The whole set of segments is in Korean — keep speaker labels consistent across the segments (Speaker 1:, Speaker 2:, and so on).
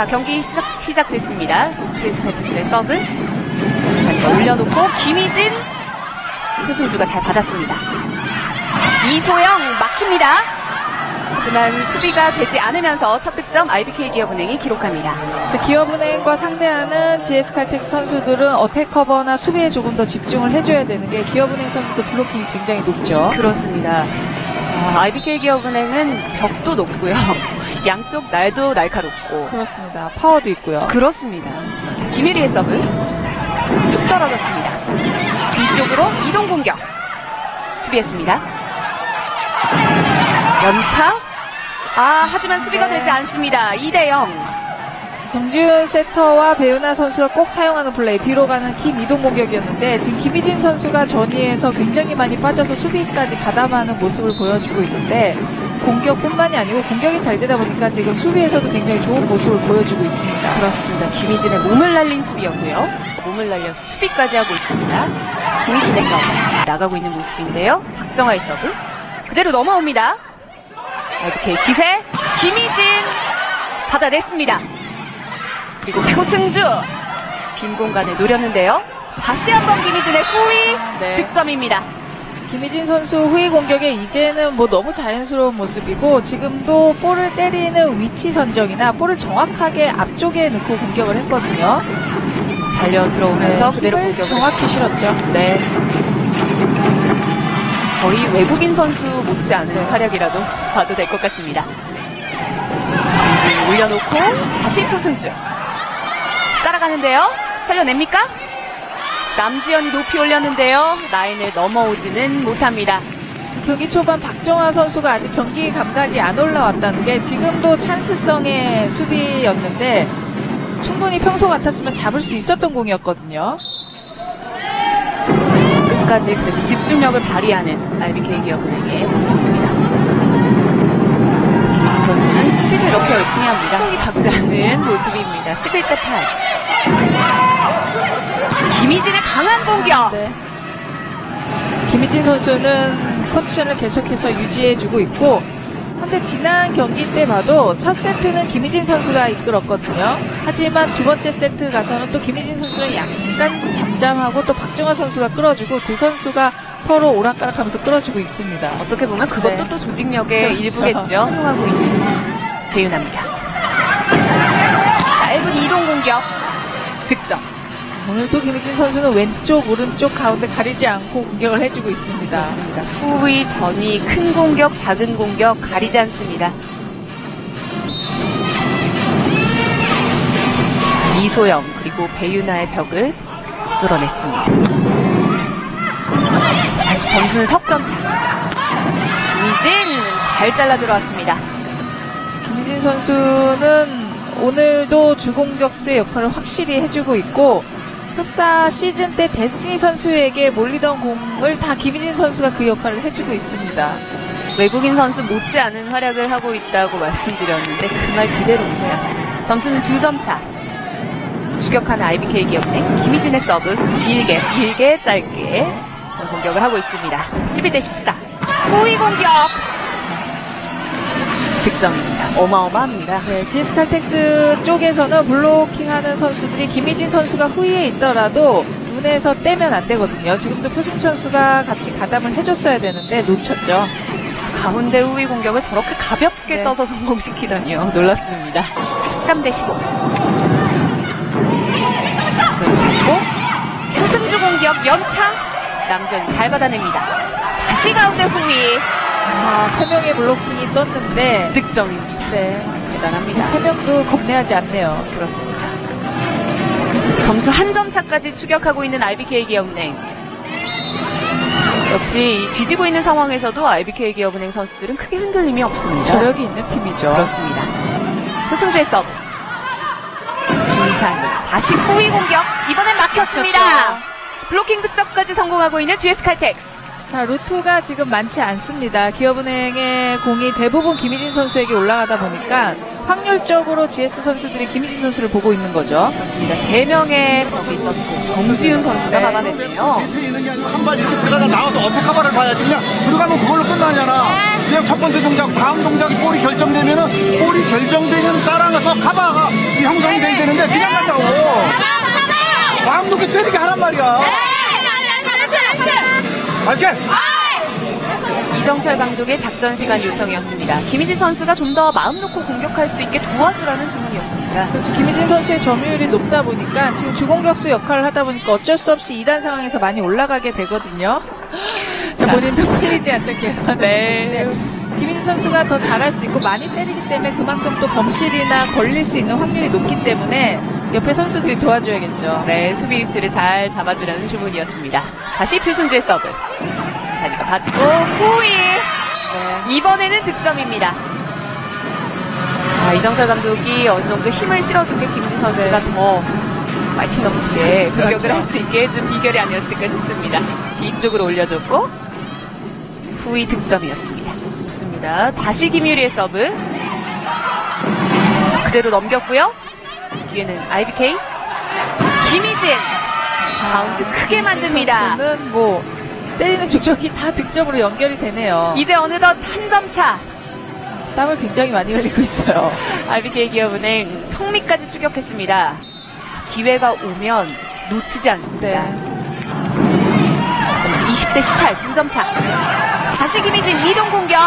Speaker 1: 자, 경기 시작됐습니다. GS칼텍스의 서브. 자, 올려놓고 김희진, 표승주가 잘 받았습니다. 이소영 막힙니다. 하지만 수비가 되지 않으면서 첫 득점 IBK 기업은행이 기록합니다.
Speaker 2: 기업은행과 상대하는 GS칼텍스 선수들은 어택 커버나 수비에 조금 더 집중을 해줘야 되는 게 기업은행 선수들 블로킹이 굉장히 높죠.
Speaker 1: 그렇습니다. IBK 기업은행은 벽도 높고요. 양쪽 날도 날카롭고.
Speaker 2: 그렇습니다. 파워도 있고요.
Speaker 1: 그렇습니다. 김혜리의 서브 툭 떨어졌습니다. 뒤쪽으로 이동 공격. 수비했습니다. 연타. 하지만 수비가 되지 않습니다. 2대0.
Speaker 2: 정지훈 세터와 배은하 선수가 꼭 사용하는 플레이, 뒤로 가는 긴 이동 공격이었는데 지금 김희진 선수가 전위에서 굉장히 많이 빠져서 수비까지 가담하는 모습을 보여주고 있는데, 공격뿐만이 아니고 공격이 잘 되다 보니까 지금 수비에서도 굉장히 좋은 모습을 보여주고 있습니다.
Speaker 1: 그렇습니다. 김희진의 몸을 날린 수비였고요. 몸을 날려서 수비까지 하고 있습니다. 김희진의 서브 나가고 있는 모습인데요. 박정아의 서브 그대로 넘어옵니다. IBK 기회, 김희진 받아냈습니다. 그리고 표승주 빈 공간을 노렸는데요. 다시 한번 김희진의 후위 득점입니다.
Speaker 2: 김희진 선수 후위 공격에 이제는 너무 자연스러운 모습이고, 지금도 볼을 때리는 위치 선정이나 볼을 정확하게 앞쪽에 넣고 공격을 했거든요.
Speaker 1: 달려 들어오면서 그대로 공격을
Speaker 2: 정확히 실었죠.
Speaker 1: 네. 거의 외국인 선수 못지않은 활약이라도 봐도 될 것 같습니다. 김희진 올려놓고 다시 표승주 따라가는데요. 살려냅니까? 남지현이 높이 올렸는데요. 라인을 넘어오지는 못합니다.
Speaker 2: 경기 초반 박정아 선수가 아직 경기 감각이 안 올라왔다는 게, 지금도 찬스성의 수비였는데 충분히 평소 같았으면 잡을 수 있었던 공이었거든요.
Speaker 1: 끝까지 그래도 집중력을 발휘하는 IBK 기업은행의 모습입니다. 김희진 선수는 수비를 이렇게 열심히 합니다. 쪽이 박지 않는 모습입니다. 11대 8. 김희진의 강한 공격.
Speaker 2: 네. 김희진 선수는 컨디션을 계속해서 유지해주고 있고, 근데 지난 경기 때 봐도 첫 세트는 김희진 선수가 이끌었거든요. 하지만 두 번째 세트 가서는 또 김희진 선수는 약간 잠잠하고 또 박정아 선수가 끌어주고, 두 선수가 서로 오락가락하면서 끌어주고 있습니다.
Speaker 1: 어떻게 보면 그것도 또 조직력의 일부겠죠. 활용하고 있는 배윤아입니다. 짧은 이동 공격 득점.
Speaker 2: 오늘도 김희진 선수는 왼쪽, 오른쪽, 가운데 가리지 않고 공격을 해주고 있습니다.
Speaker 1: 그렇습니다. 후위, 전위, 큰 공격, 작은 공격 가리지 않습니다. 이소영 그리고 배윤아의 벽을 뚫어냈습니다. 다시 점수는 석점차. 김희진 잘 잘라 들어왔습니다.
Speaker 2: 김희진 선수는 오늘도 주공격수의 역할을 확실히 해주고 있고, 흡사 시즌 때 데스티니 선수에게 몰리던 공을 다 김희진 선수가 그 역할을 해주고 있습니다.
Speaker 1: 외국인 선수 못지않은 활약을 하고 있다고 말씀드렸는데 그 말 그대로입니다. 점수는 2점 차. 추격하는 IBK 기업은행 김희진의 서브 길게 짧게 공격을 하고 있습니다. 11대 14. 후위 공격 득점입니다. 어마어마합니다.
Speaker 2: 네, GS칼텍스 쪽에서는 블로킹하는 선수들이 김희진 선수가 후위에 있더라도 눈에서 떼면 안 되거든요. 지금도 표승주 선수가 같이 가담을 해줬어야 되는데 놓쳤죠.
Speaker 1: 가운데 후위 공격을 저렇게 가볍게 떠서 성공시키다니요. 놀랍습니다. 13대 15. 조용했고 표승주 공격 연타. 남지현이 잘 받아냅니다. 다시 가운데 후위.
Speaker 2: 3명의 블로킹이 떴는데
Speaker 1: 득점입니다.
Speaker 2: 네,
Speaker 1: 대단합니다.
Speaker 2: 3명도 겁내하지 않네요.
Speaker 1: 그렇습니다. 점수 한 점 차까지 추격하고 있는 IBK 기업은행. 역시 뒤지고 있는 상황에서도 IBK 기업은행 선수들은 크게 흔들림이 없습니다.
Speaker 2: 저력이 있는 팀이죠.
Speaker 1: 그렇습니다. 표승주의 서브. 김희산 다시 후위 공격. 이번엔 막혔습니다. 블로킹 득점까지 성공하고 있는 GS칼텍스.
Speaker 2: 자, 루트가 지금 많지 않습니다. 기업은행의 공이 대부분 김희진 선수에게 올라가다 보니까 확률적으로 GS 선수들이 김희진 선수를 보고 있는 거죠.
Speaker 1: 그렇습니다. 3명의 벽이 있었고 정지훈 선수가 막아냈네요.
Speaker 3: 한 발 이렇게 들어가다 나와서 어택 커버를 봐야지. 그냥 들어가면 그걸로 끝나잖아. 그냥 첫 번째 동작, 다음 동작이 볼이 결정되면은 볼이 결정되면 따라가서 커버가 이 형성이 돼야 되는데 그냥 간다고. 마음 놓고 때리게 하란 말이야. 알게.
Speaker 1: 이정철 감독의 작전 시간 요청이었습니다. 김희진 선수가 좀 더 마음 놓고 공격할 수 있게 도와주라는 주문이었습니다.
Speaker 2: 그렇죠. 김희진 선수의 점유율이 높다 보니까 지금 주공격수 역할을 하다 보니까 어쩔 수 없이 2단 상황에서 많이 올라가게 되거든요. 자, 본인도 풀리지 않게 하는
Speaker 1: 네.
Speaker 2: 모습인데 김희진 선수가 더 잘할 수 있고 많이 때리기 때문에 그만큼 또 범실이나 걸릴 수 있는 확률이 높기 때문에 옆에 선수들이 도와줘야겠죠.
Speaker 1: 네, 수비 위치를 잘 잡아주라는 주문이었습니다. 다시 표승주의 서브. 자니가 받고 후위. 이번에는 득점입니다. 이정철 감독이 어느 정도 힘을 실어준 게 김희진 선수가 더 파이팅 넘치게 공격을
Speaker 2: 그렇죠.
Speaker 1: 할 수 있게 해준 비결이 아니었을까 싶습니다. 뒤쪽으로 올려줬고 후위 득점이었습니다. 좋습니다. 다시 김유리의 서브. 그대로 넘겼고요. 뒤에는 IBK. 김희진. 바운드 크게 만듭니다.
Speaker 2: 선수는 뭐 때리는 족적이 다 득점으로 연결이 되네요.
Speaker 1: 이제 어느덧 한 점 차.
Speaker 2: 땀을 굉장히 많이 흘리고 있어요.
Speaker 1: RBK 기업은행 턱밑까지 추격했습니다. 기회가 오면 놓치지 않습니다.
Speaker 2: 네.
Speaker 1: 잠시 20대 18, 2점 차. 다시 김희진 이동 공격.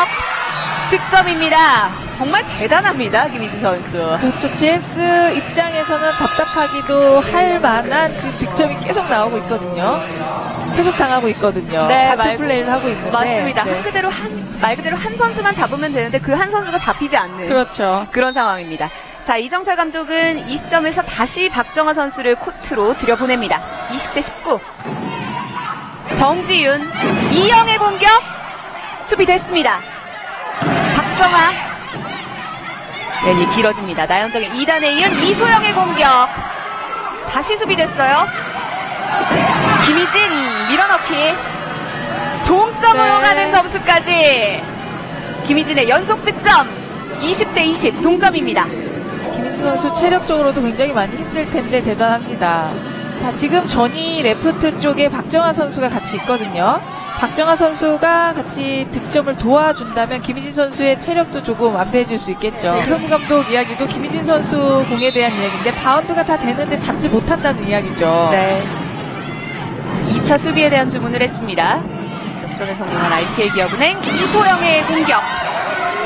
Speaker 1: 득점입니다. 정말 대단합니다, 김희진 선수.
Speaker 2: 그렇죠. GS 입장에서는 답답하기도 할 만한 지금 득점이 계속 나오고 있거든요. 계속 당하고 있거든요.
Speaker 1: 네,
Speaker 2: 같은 플레이를 하고 있는데.
Speaker 1: 맞습니다.
Speaker 2: 네.
Speaker 1: 말 그대로 한 선수만 잡으면 되는데 그 한 선수가 잡히지 않는
Speaker 2: 그렇죠.
Speaker 1: 그런 상황입니다. 자, 이정철 감독은 이 시점에서 다시 박정아 선수를 코트로 들여보냅니다. 20대 19. 정지윤, 이영의 공격. 수비됐습니다. 박정아. 랜이 길어집니다. 나연정의 2단에 이은 이소영의 공격. 다시 수비됐어요. 김희진 밀어넣기. 동점으로
Speaker 2: 네.
Speaker 1: 가는 점수까지. 김희진의 연속 득점. 20대 20 동점입니다.
Speaker 2: 김민수 선수 체력적으로도 굉장히 많이 힘들 텐데 대단합니다. 자, 지금 전이 레프트 쪽에 박정아 선수가 같이 있거든요. 박정아 선수가 같이 득점을 도와준다면 김희진 선수의 체력도 조금 안배해줄 수 있겠죠. 이성구 감독 이야기도 김희진 선수 공에 대한 이야기인데 바운드가 다 되는데 잡지 못한다는 이야기죠.
Speaker 1: 네. 2차 수비에 대한 주문을 했습니다. 역전에 성공한 IPK 기업은행 이소영의 공격.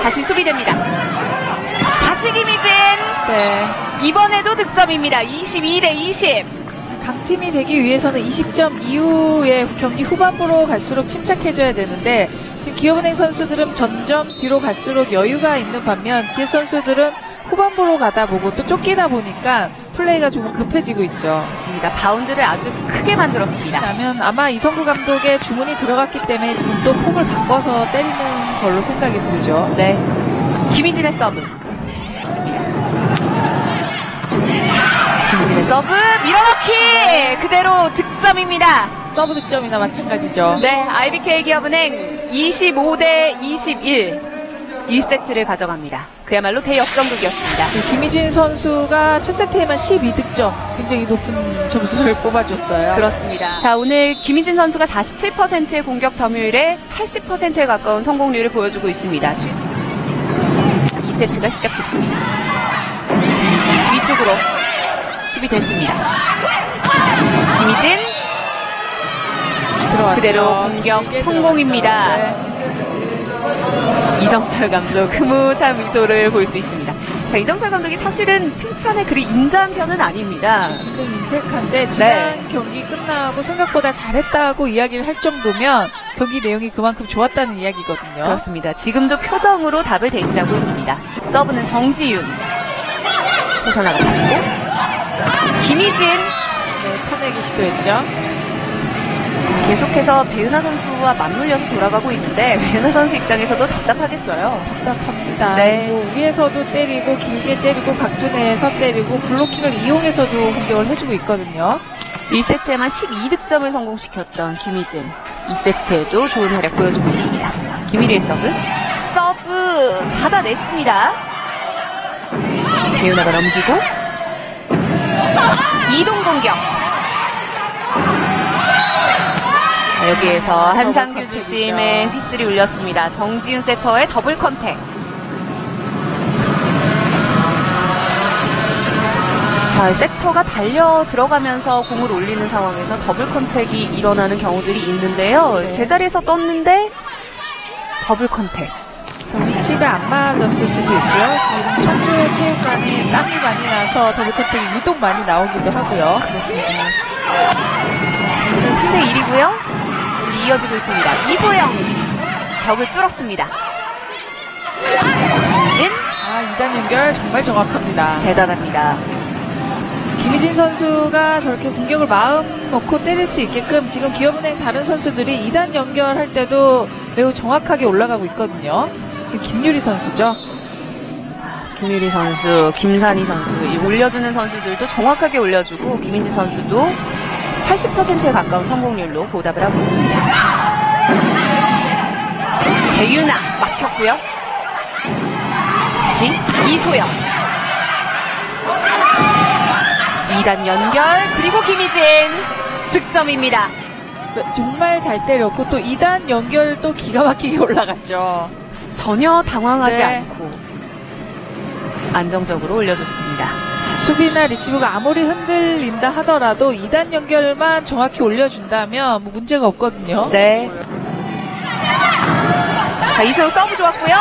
Speaker 1: 다시 수비됩니다. 다시 김희진.
Speaker 2: 네.
Speaker 1: 이번에도 득점입니다. 22대 20.
Speaker 2: 강팀이 되기 위해서는 20점 이후에 경기 후반부로 갈수록 침착해져야 되는데 지금 기업은행 선수들은 점점 뒤로 갈수록 여유가 있는 반면 GS 선수들은 후반부로 가다 보고 또 쫓기다 보니까 플레이가 조금 급해지고 있죠.
Speaker 1: 그렇습니다. 바운드를 아주 크게 만들었습니다.
Speaker 2: 그러면 아마 이성구 감독의 주문이 들어갔기 때문에 지금 또 폼을 바꿔서 때리는 걸로 생각이 들죠.
Speaker 1: 네. 김희진의 서브. 좋습니다. 김희진의 서브 밀어넣기. 그대로 득점입니다.
Speaker 2: 서브 득점이나 마찬가지죠.
Speaker 1: 네, IBK 기업은행 25대 21. 1세트를 가져갑니다. 그야말로 대역전극이었습니다.
Speaker 2: 김희진 선수가 첫 세트에만 12득점, 굉장히 높은 점수를 뽑아줬어요.
Speaker 1: 그렇습니다. 자, 오늘 김희진 선수가 47%의 공격 점유율에 80%에 가까운 성공률을 보여주고 있습니다. 2세트가 시작됐습니다. 뒤쪽으로 수비됐습니다. 김희진
Speaker 2: 들어왔죠.
Speaker 1: 그대로 공격 성공입니다.
Speaker 2: 네.
Speaker 1: 이정철 감독 흐뭇한 미소를 볼 수 있습니다. 자, 이정철 감독이 사실은 칭찬에 그리 인자한 편은 아닙니다.
Speaker 2: 굉장히 인색한데 지난 경기 끝나고 생각보다 잘했다고 이야기를 할 정도면 경기 내용이 그만큼 좋았다는 이야기거든요.
Speaker 1: 그렇습니다. 지금도 표정으로 답을 대신하고 있습니다. 서브는 정지윤. 호선아가 받고 김희진.
Speaker 2: 네, 쳐내기 시도했죠.
Speaker 1: 계속해서 배은하 선수와 맞물려서 돌아가고 있는데 배은하 선수 입장에서도 답답하겠어요.
Speaker 2: 답답합니다.
Speaker 1: 네.
Speaker 2: 뭐 위에서도 때리고 길게 때리고 각도 내에서 때리고 블로킹을 이용해서도 공격을 해주고 있거든요.
Speaker 1: 1세트에만 12득점을 성공시켰던 김희진. 2세트에도 좋은 활약 보여주고 있습니다. 김희리의 서브. 서브 받아냈습니다. 배은하가 넘기고 이동 공격. 자, 여기에서 한상규 주심의 휘슬이 울렸습니다. 정지윤 세터의 더블 컨택. 자, 세터가 달려 들어가면서 공을 올리는 상황에서 더블 컨택이 일어나는 경우들이 있는데요.
Speaker 2: 네.
Speaker 1: 제자리에서 떴는데 더블 컨택.
Speaker 2: 그래서 위치가 안 맞았을 수도 있고요. 지금 청주체육관에 땀이 많이 나서 더블 컨택이 유독 많이 나오기도 하고요.
Speaker 1: 그렇습니다. 점수는 3대 1이고요. 이어지고 있습니다. 이소영 벽을 뚫었습니다. 김희진
Speaker 2: 2단 연결 정말 정확합니다.
Speaker 1: 대단합니다.
Speaker 2: 김희진 선수가 저렇게 공격을 마음 놓고 때릴 수 있게끔 지금 기업은행 다른 선수들이 2단 연결할 때도 매우 정확하게 올라가고 있거든요. 지금 김유리 선수죠.
Speaker 1: 김유리 선수, 김산희 선수, 이 올려주는 선수들도 정확하게 올려주고 김희진 선수도 80%에 가까운 성공률로 보답을 하고 있습니다. 배유나 막혔고요. 다시 이소영 2단 연결 그리고 김희진 득점입니다.
Speaker 2: 정말 잘 때렸고 또 2단 연결도 기가 막히게 올라갔죠.
Speaker 1: 전혀 당황하지
Speaker 2: 네.
Speaker 1: 않고 안정적으로 올려줬습니다.
Speaker 2: 자, 수비나 리시브가 아무리 흔들린다 하더라도 2단 연결만 정확히 올려준다면 뭐 문제가 없거든요.
Speaker 1: 네. 자, 이소영 서브 좋았고요.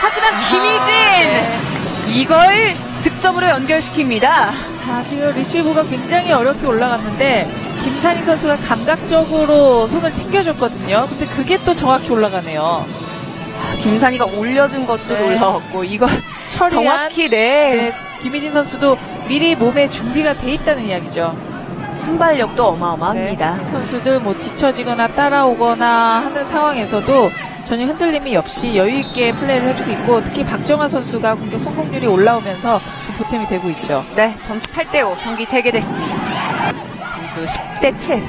Speaker 1: 하지만 김희진 이걸 득점으로 연결시킵니다.
Speaker 2: 자, 지금 리시브가 굉장히 어렵게 올라갔는데 김산희 선수가 감각적으로 손을 튕겨줬거든요. 근데 그게 또 정확히 올라가네요.
Speaker 1: 김산희가 올려준 것도
Speaker 2: 네.
Speaker 1: 놀라웠고 이걸
Speaker 2: 처리한
Speaker 1: 정확히 네.
Speaker 2: 김희진 선수도 미리 몸에 준비가 돼 있다는 이야기죠.
Speaker 1: 순발력도 어마어마합니다.
Speaker 2: 네, 선수들 뭐 뒤처지거나 따라오거나 하는 상황에서도 전혀 흔들림이 없이 여유 있게 플레이를 해주고 있고 특히 박정아 선수가 공격 성공률이 올라오면서 좀 보탬이 되고 있죠.
Speaker 1: 네, 점수 8대5 경기 재개됐습니다. 점수 10대7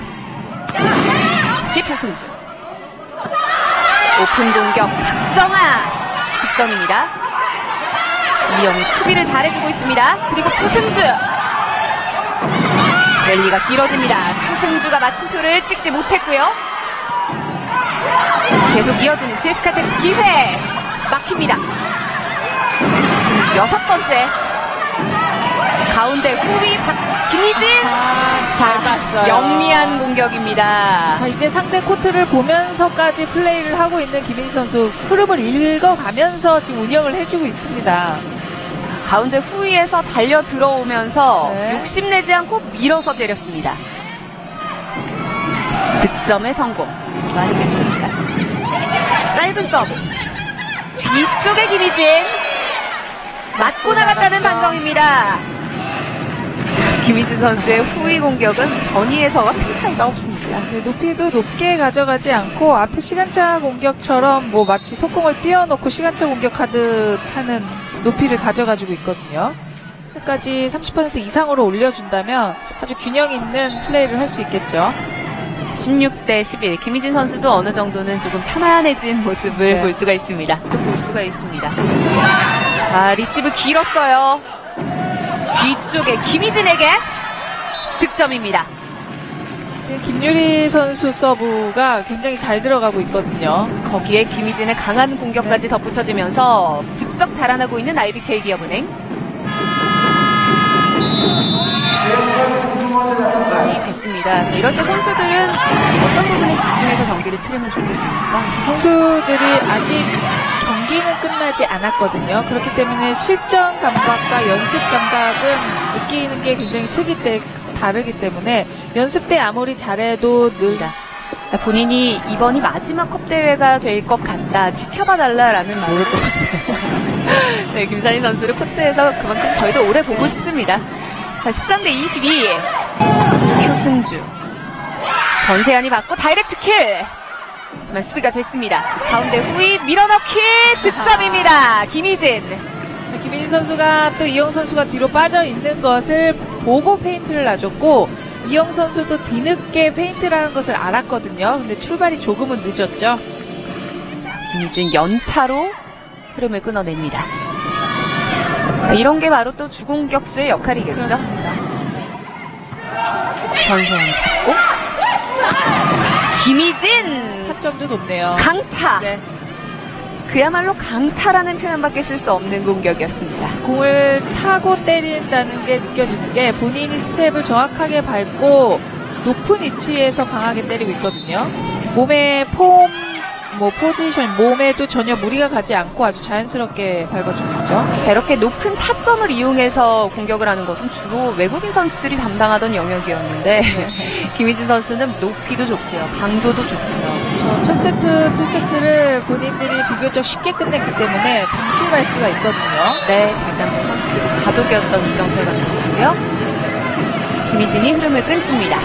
Speaker 1: 시프순주 오픈 공격 박정아 직선입니다. 이영이 수비를 잘해주고 있습니다. 그리고 푸승주 랠리가 길어집니다. 푸승주가 마침표를 찍지 못했고요. 계속 이어지는 GS 칼텍스 기회 막힙니다. 푸승주 6번째 가운데 후위 김희진
Speaker 2: 잘 봤어요.
Speaker 1: 영리한 공격입니다.
Speaker 2: 자, 이제 상대 코트를 보면서까지 플레이를 하고 있는 김희진 선수 흐름을 읽어가면서 지금 운영을 해주고 있습니다.
Speaker 1: 가운데 후위에서 달려 들어오면서
Speaker 2: 네.
Speaker 1: 욕심내지 않고 밀어서 때렸습니다. 득점에 성공. 많이 됐습니다. 짧은 서브. 뒤쪽에 김희진. 맞고 나갔다는 판정입니다. 김희진 선수의 후위 공격은 전위에서와 큰 차이가 없습니다.
Speaker 2: 네, 높이도 높게 가져가지 않고 앞에 시간차 공격처럼 뭐 마치 속공을 띄워놓고 시간차 공격하듯 하는 높이를 가져가지고 있거든요. 끝까지 30% 이상으로 올려준다면 아주 균형 있는 플레이를 할 수 있겠죠.
Speaker 1: 16대11 김희진 선수도 어느 정도는 조금 편안해진 모습을
Speaker 2: 네.
Speaker 1: 볼 수가 있습니다. 또 볼 수가 있습니다. 아, 리시브 길었어요. 뒤쪽에 김희진에게 득점입니다.
Speaker 2: 지금 김유리 선수 서브가 굉장히 잘 들어가고 있거든요.
Speaker 1: 거기에 김희진의 강한 공격까지 덧붙여지면서 부쩍 달아나고 있는 IBK 기업은행. 많이 됐습니다. 이럴 때 선수들은 어떤 부분에 집중해서 경기를 치르면 좋겠습니까?
Speaker 2: 선수들이 아직 경기는 끝나지 않았거든요. 그렇기 때문에 실전 감각과 연습 감각은 느끼는 게 굉장히 다르기 때문에 연습 때 아무리 잘해도 늘
Speaker 1: 본인이 이번이 마지막 컵 대회가 될 것 같다. 지켜봐 달라라는 말을 또 네, 김산희 선수를 코트에서 그만큼 저희도 오래 보고 싶습니다. 자, 13대22 표승주 전세현이 받고 다이렉트 킬. 하지만 수비가 됐습니다. 가운데 후위 밀어넣기 득점입니다. 김희진.
Speaker 2: 자, 김희진 선수가 또 이영 선수가 뒤로 빠져 있는 것을 보고 페인트를 놔줬고 이영 선수도 뒤늦게 페인트라는 것을 알았거든요. 근데 출발이 조금은 늦었죠.
Speaker 1: 김희진 연타로 흐름을 끊어냅니다. 이런 게 바로 또 주공격수의 역할이겠죠.
Speaker 2: 그렇습니다.
Speaker 1: 전세현이 받고 김희진
Speaker 2: 타점도 높네요.
Speaker 1: 강타.
Speaker 2: 네.
Speaker 1: 그야말로 강타라는 표현밖에 쓸 수 없는 공격이었습니다.
Speaker 2: 공을 타고 때린다는 게 느껴지는 게 본인이 스텝을 정확하게 밟고 높은 위치에서 강하게 때리고 있거든요. 몸의 포지션, 몸에도 전혀 무리가 가지 않고 아주 자연스럽게 밟아주고 있죠.
Speaker 1: 이렇게 높은 타점을 이용해서 공격을 하는 것은 주로 외국인 선수들이 담당하던 영역이었는데 김희진 선수는 높이도 좋고요. 강도도 좋고요.
Speaker 2: 첫 세트, 두 세트를 본인들이 비교적 쉽게 끝냈기 때문에 방심할 수가 있거든요.
Speaker 1: 네, 다시 한번 선수들이 가독이었던 이정철 감독이고요. 김희진이 흐름을 끊습니다.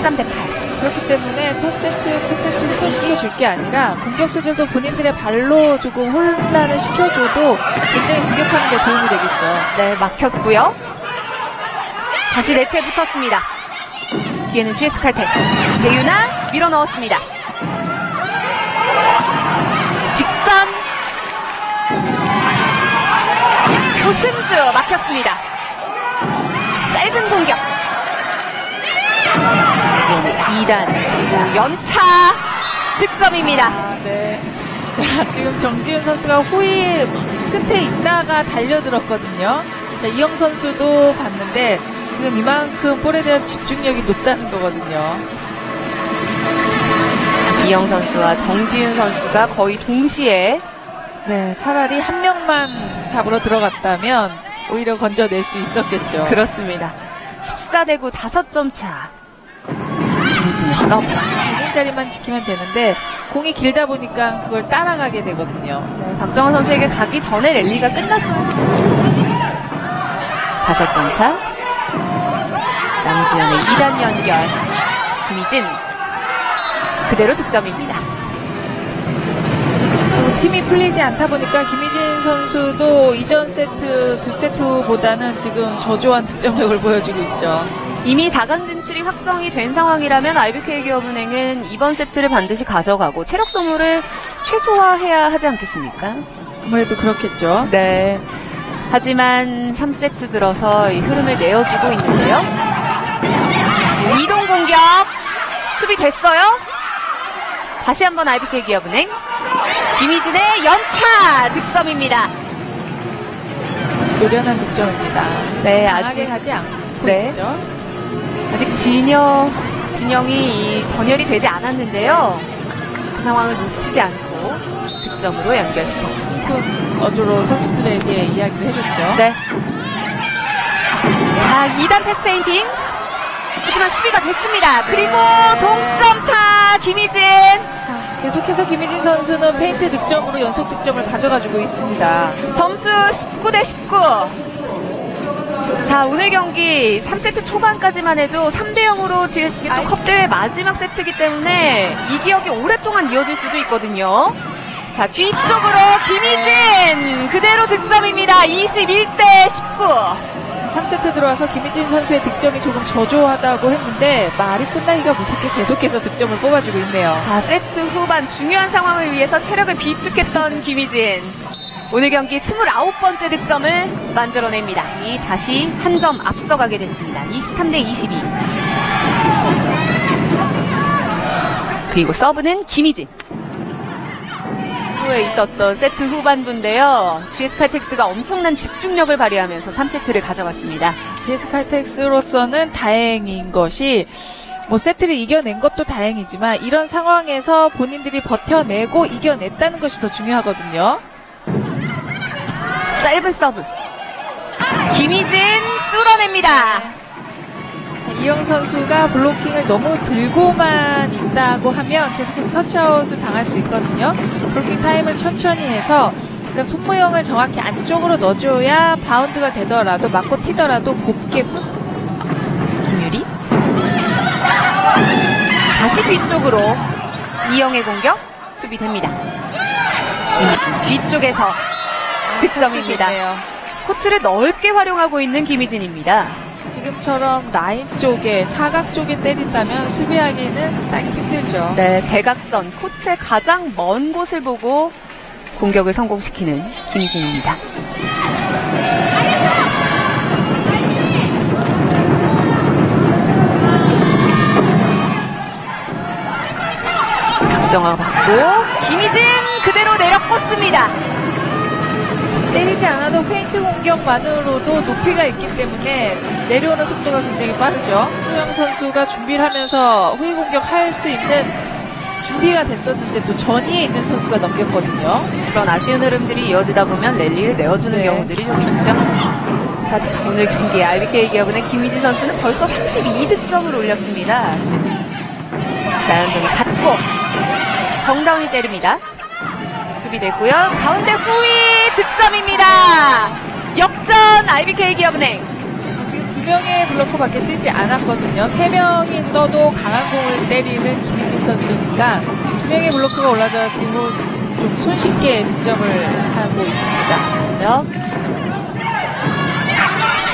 Speaker 1: 13대8.
Speaker 2: 그렇기 때문에 첫 세트 소통시켜줄 게 아니라 공격수들도 본인들의 발로 조금 혼란을 시켜줘도 굉장히 공격하는 데 도움이 되겠죠.
Speaker 1: 네, 막혔고요. 다시 네트에 붙었습니다. 뒤에는 GS 칼텍스. 배유나 밀어 넣었습니다. 직선. 표승주 막혔습니다. 짧은 공격. 2단 그리고 연타 득점입니다.
Speaker 2: 네. 자, 지금 정지훈 선수가 후위 끝에 있다가 달려들었거든요. 자, 이영 선수도 봤는데 지금 이만큼 볼에 대한 집중력이 높다는 거거든요.
Speaker 1: 이영 선수와 정지훈 선수가 거의 동시에
Speaker 2: 네, 차라리 한 명만 잡으러 들어갔다면 오히려 건져낼 수 있었겠죠.
Speaker 1: 그렇습니다. 14대9 5점 차. 김희진의 서브.
Speaker 2: 이긴 자리만 지키면 되는데 공이 길다 보니까 그걸 따라가게 되거든요.
Speaker 1: 네, 박정원 선수에게 가기 전에 랠리가 끝났어요. 5점 차. 남지현의 2단 연결. 김희진 그대로 득점입니다.
Speaker 2: 팀이 풀리지 않다 보니까 김희진 선수도 이전 세트, 두 세트보다는 지금 저조한 득점력을 보여주고 있죠.
Speaker 1: 이미 4강 진출이 확정이 된 상황이라면 IBK기업은행은 이번 세트를 반드시 가져가고 체력 소모를 최소화해야 하지 않겠습니까?
Speaker 2: 아무래도 그렇겠죠.
Speaker 1: 네. 하지만 3세트 들어서 이 흐름을 내어주고 있는데요. 지금 이동 공격 수비 됐어요. 다시 한번 IBK기업은행 김희진의 연타 득점입니다.
Speaker 2: 노련한 득점입니다.
Speaker 1: 네,
Speaker 2: 강하게 가지 않고
Speaker 1: 네.
Speaker 2: 있죠.
Speaker 1: 아직 진영이 이 전열이 되지 않았는데요. 그 상황을 놓치지 않고 득점으로 연결시켰습니다.
Speaker 2: 큰 어조로 선수들에게 이야기를 해줬죠.
Speaker 1: 네. 자, 2단 패스 페인팅. 하지만 수비가 됐습니다. 그리고 동점타 김희진.
Speaker 2: 자, 계속해서 김희진 선수는 페인트 득점으로 연속 득점을 가져가지고 있습니다.
Speaker 1: 점수 19대19. 자, 오늘 경기 3세트 초반까지만 해도 3대0으로 GS기 또 컵대회 마지막 세트이기 때문에 이 기억이 오랫동안 이어질 수도 있거든요. 자, 뒤쪽으로 김희진 그대로 득점입니다. 21대19.
Speaker 2: 3세트 들어와서 김희진 선수의 득점이 조금 저조하다고 했는데 말이 끝나기가 무섭게 계속해서 득점을 뽑아주고 있네요.
Speaker 1: 자, 세트 후반 중요한 상황을 위해서 체력을 비축했던 김희진. 오늘 경기 29번째 득점을 만들어냅니다. 이 다시 한 점 앞서가게 됐습니다. 23대22. 그리고 서브는 김희진. 후에 있었던 세트 후반부인데요. GS 칼텍스가 엄청난 집중력을 발휘하면서 3세트를 가져갔습니다.
Speaker 2: GS 칼텍스로서는 다행인 것이 뭐 세트를 이겨낸 것도 다행이지만 이런 상황에서 본인들이 버텨내고 이겨냈다는 것이 더 중요하거든요.
Speaker 1: 짧은 서브. 김희진 뚫어냅니다.
Speaker 2: 자, 이영 선수가 블로킹을 너무 들고만 있다고 하면 계속해서 터치아웃을 당할 수 있거든요. 블로킹 타임을 천천히 해서 그러니까 손모형을 정확히 안쪽으로 넣어줘야 바운드가 되더라도 맞고 튀더라도 곱게.
Speaker 1: 김유리. 다시 뒤쪽으로 이영의 공격 수비됩니다. 뒤쪽에서 득점입니다. 코트를 넓게 활용하고 있는 김희진입니다.
Speaker 2: 지금처럼 라인 쪽에 사각 쪽에 때린다면 수비하기는 상당히 힘들죠.
Speaker 1: 네, 대각선 코트의 가장 먼 곳을 보고 공격을 성공시키는 김희진입니다. 박정아 받고 김희진 그대로 내려 꽂습니다. 줍니다.
Speaker 2: 때리지 않아도 페인트 공격만으로도 높이가 있기 때문에 내려오는 속도가 굉장히 빠르죠. 소영 선수가 준비를 하면서 후위 공격할 수 있는 준비가 됐었는데 또 전위에 있는 선수가 넘겼거든요.
Speaker 1: 그런 아쉬운 흐름들이 이어지다 보면 랠리를 내어주는
Speaker 2: 네.
Speaker 1: 경우들이 좀 있죠. 자, 오늘 경기 RBK 기업은행 김희진 선수는 벌써 32득점을 올렸습니다. 나연정이 받고 정다운이 때립니다. 수비됐고요. 가운데 후위 득점입니다. 역전 RBK 기업은행.
Speaker 2: 자, 지금 2명의 블로커밖에 뜨지 않았거든요. 3명이 떠도 강한 공을 때리는 김희진 선수니까 2명의 블로커가 올라져 기분 좀 손쉽게 득점을 하고 있습니다.
Speaker 1: 그렇죠?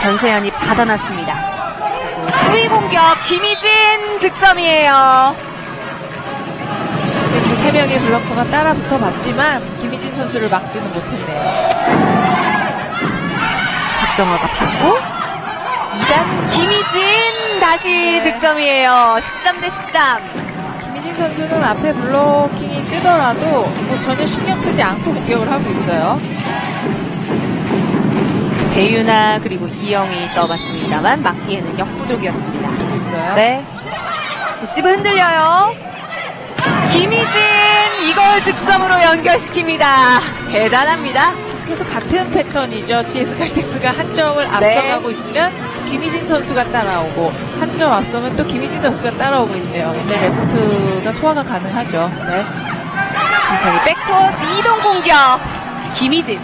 Speaker 1: 전세현이 받아놨습니다. 후위 공격 김희진 득점이에요.
Speaker 2: 지금 3명의 블로커가 따라 붙어봤지만 김희진 선수를 막지는 못했네요.
Speaker 1: 박정화가 받고 2단 김희진 다시 득점이에요. 13대 13.
Speaker 2: 김희진 선수는 앞에 블로킹이 뜨더라도 뭐 전혀 신경 쓰지 않고 공격을 하고 있어요.
Speaker 1: 배유나 그리고 이영이 떠봤습니다만 막기에는 역부족이었습니다.
Speaker 2: 좀 있어요.
Speaker 1: 네. 리시브 흔들려요. 김희진 이걸 득점으로 연결시킵니다. 대단합니다.
Speaker 2: 계속해서 같은 패턴이죠. GS 칼텍스가 한 점을 앞서가고 있으면 김희진 선수가 따라오고 한 점 앞서면 또 김희진 선수가 따라오고 있네요. 근데 레프트가 소화가 가능하죠.
Speaker 1: 네. 김창희 백토스 이동 공격. 김희진.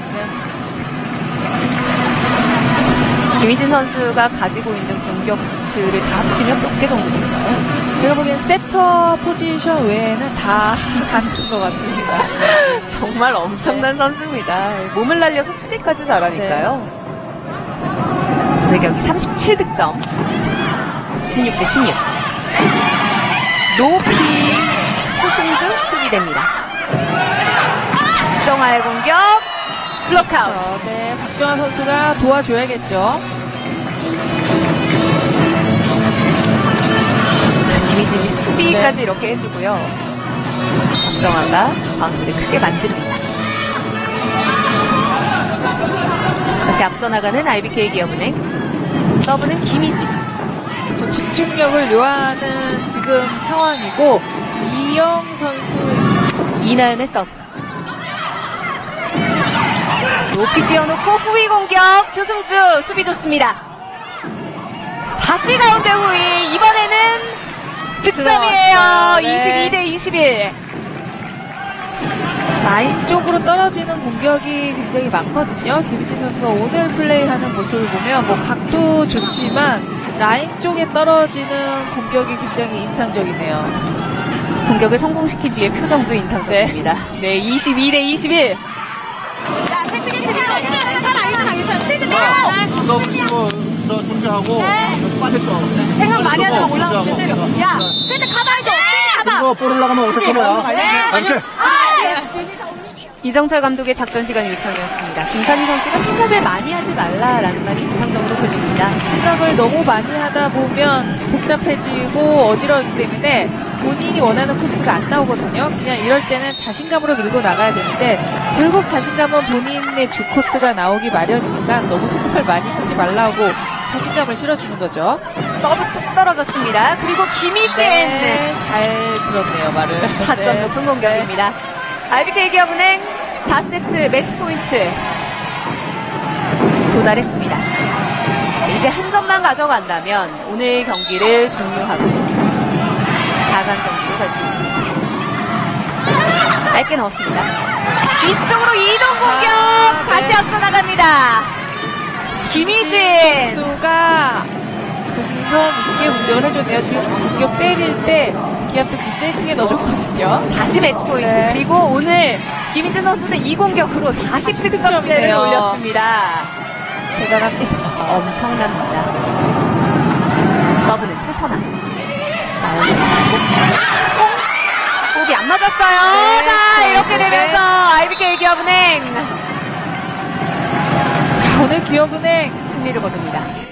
Speaker 1: 김희진 선수가 가지고 있는 공격들을 다 합치면 몇 개 정도 될까요?
Speaker 2: 제가 보기엔 세터 포지션 외에는 다 가능한 것 같습니다.
Speaker 1: 정말 엄청난 선수입니다. 몸을 날려서 수비까지 잘하니까요. 오늘 경기 37득점. 16대 16. 높이 호승준 수비됩니다. 박정아의 공격. 블록아웃.
Speaker 2: 네, 박정아 선수가 도와줘야겠죠.
Speaker 1: 김희진이 수비까지 이렇게 해주고요. 박정아가 바운드를 크게 만듭니다. 다시 앞서 나가는 RBK 기업은행. 서브는 김희진.
Speaker 2: 저 집중력을 요하는 지금 상황이고 이영 선수
Speaker 1: 이나연의 서브. 높이 뛰어놓고 후위 공격. 표승주 수비 좋습니다. 다시 가운데 후위. 이번에는 득점이에요.
Speaker 2: 들어왔어요. 네.
Speaker 1: 22대 21.
Speaker 2: 라인 쪽으로 떨어지는 공격이 굉장히 많거든요. 김희진 선수가 오늘 플레이하는 모습을 보면 뭐 각도 좋지만 라인 쪽에 떨어지는 공격이 굉장히 인상적이네요.
Speaker 1: 공격을 성공시킨 뒤에 표정도 인상적입니다. 네, 22대 21.
Speaker 3: 서브 치고 저 준비하고 빠졌죠.
Speaker 4: 생각 많이 하다가 올라가면 때려. 야, 세대 가봐야죠. 세대 가봐.
Speaker 3: 이거 볼 올라가면 어떻게 거야? 이렇게.
Speaker 1: 이정철 감독의 작전 시간 요청이었습니다. 김산희 선수가 생각을 많이 하지 말라라는 말이 인상적으로 들립니다.
Speaker 2: 생각을 너무 많이 하다 보면 복잡해지고 어지러우기 때문에 본인이 원하는 코스가 안 나오거든요. 그냥 이럴 때는 자신감으로 밀고 나가야 되는데 결국 자신감은 본인의 주 코스가 나오기 마련이니까 너무 생각을 많이 하지 말라고 자신감을 실어주는 거죠.
Speaker 1: 서브 뚝 떨어졌습니다. 그리고 김희진.
Speaker 2: 네, 잘 들었네요, 말을.
Speaker 1: 4점 높은 공격입니다. RBK 기업은행 4세트 매치 포인트 도달했습니다. 이제 한 점만 가져간다면 오늘 경기를 종료하고 4강 경기로 갈 수 있습니다. 짧게 넣었습니다. 뒤쪽으로 이동 공격.
Speaker 2: 네.
Speaker 1: 다시 앞서 나갑니다. 김희진.
Speaker 2: 선수가 근선 있게 공격을 해줬네요. 지금 공격 때릴 때 기압도 굉장히 크게 넣어줬거든요.
Speaker 1: 다시 매치 포인트.
Speaker 2: 네.
Speaker 1: 그리고 오늘 김희진 선수는 이 공격으로 40득점대를
Speaker 2: 40득점이네요.
Speaker 1: 올렸습니다.
Speaker 2: 대단합니다.
Speaker 1: 엄청납니다. 서브는 최선아. 호흡이 안 맞았어요.
Speaker 2: 네.
Speaker 1: 자, 이렇게
Speaker 2: 네.
Speaker 1: 되면서 RBK 기업은행
Speaker 2: 자, 오늘 기업은행
Speaker 1: 승리를 거둡니다.